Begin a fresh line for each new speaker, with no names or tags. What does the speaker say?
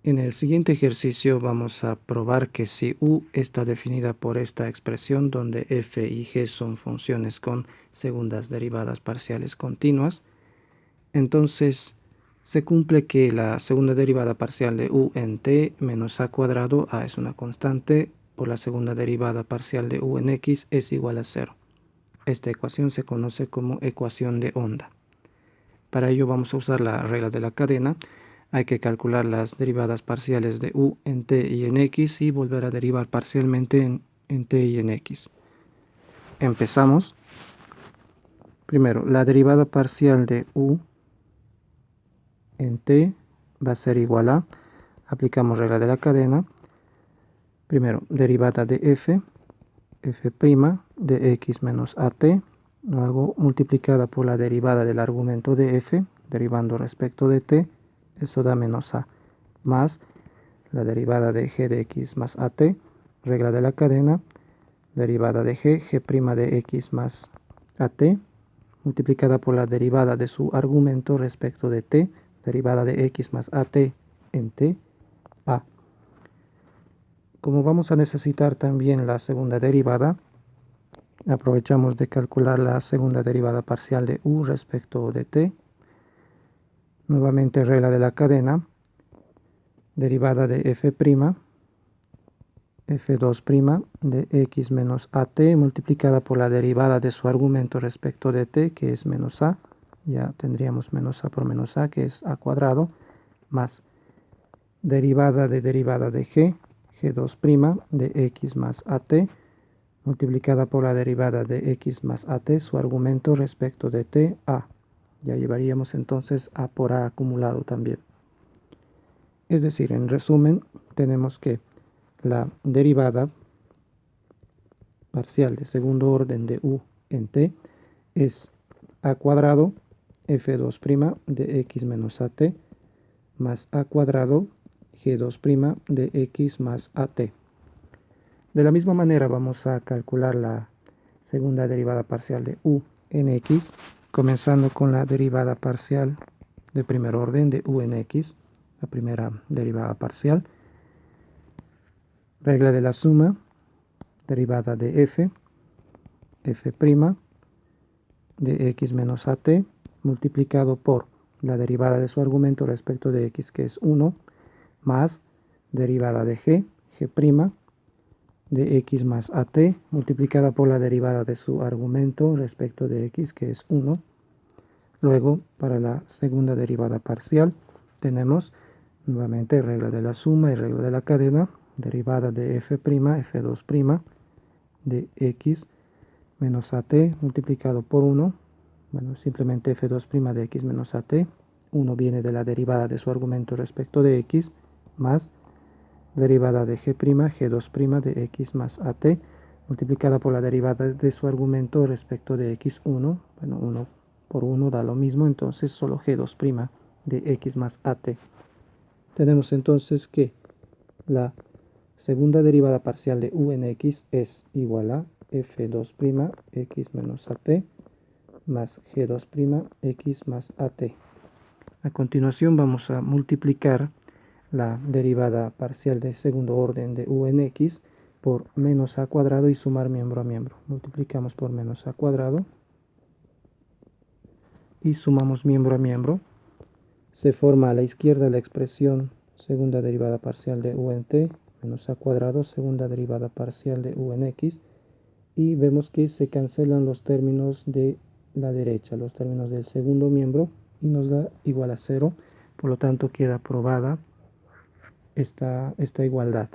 En el siguiente ejercicio vamos a probar que si u está definida por esta expresión donde f y g son funciones con segundas derivadas parciales continuas, entonces se cumple que la segunda derivada parcial de u en t menos a cuadrado, a es una constante, por la segunda derivada parcial de u en x es igual a 0. Esta ecuación se conoce como ecuación de onda. Para ello vamos a usar la regla de la cadena. Hay que calcular las derivadas parciales de u en t y en x y volver a derivar parcialmente en t y en x. Empezamos. Primero, la derivada parcial de u en t va a ser igual a, aplicamos regla de la cadena. Primero, derivada de f de x menos at, luego multiplicada por la derivada del argumento de f, derivando respecto de t, eso da menos a, más la derivada de g de x más at, regla de la cadena, derivada de g' de x más at, multiplicada por la derivada de su argumento respecto de t, derivada de x más at en t, a. Como vamos a necesitar también la segunda derivada, aprovechamos de calcular la segunda derivada parcial de u respecto de t. Nuevamente regla de la cadena, derivada de f2' de x menos at multiplicada por la derivada de su argumento respecto de t, que es menos a. Ya tendríamos menos a por menos a, que es a cuadrado, más derivada de g2' de x más at, multiplicada por la derivada de x más at, su argumento respecto de t, a. Ya llevaríamos entonces a por a acumulado también. Es decir, en resumen, tenemos que la derivada parcial de segundo orden de u en t es a cuadrado f2' de x menos at más a cuadrado g2' de x más at. De la misma manera vamos a calcular la segunda derivada parcial de u en x, comenzando con la derivada parcial de primer orden de u en x, la primera derivada parcial. Regla de la suma, derivada de f' de x menos at, multiplicado por la derivada de su argumento respecto de x, que es 1, más derivada de g' de x más at, multiplicada por la derivada de su argumento respecto de x, que es 1. Luego, para la segunda derivada parcial, tenemos nuevamente regla de la suma y regla de la cadena, derivada de f', de x menos at multiplicado por 1, bueno, simplemente f2' de x menos at, 1 viene de la derivada de su argumento respecto de x, más derivada de g', de x más at, multiplicada por la derivada de su argumento respecto de x1, bueno, 1 por 1 da lo mismo, entonces solo g2' de x más at. Tenemos entonces que la segunda derivada parcial de u en x es igual a f2' x menos at más g2' x más at. A continuación vamos a multiplicar la derivada parcial de segundo orden de u en x por menos a cuadrado y sumar miembro a miembro. Multiplicamos por menos a cuadrado y sumamos miembro a miembro. Se forma a la izquierda la expresión segunda derivada parcial de u en t menos a cuadrado segunda derivada parcial de u en x, y vemos que se cancelan los términos de la derecha, los términos del segundo miembro, y nos da igual a 0. Por lo tanto queda aprobada esta igualdad.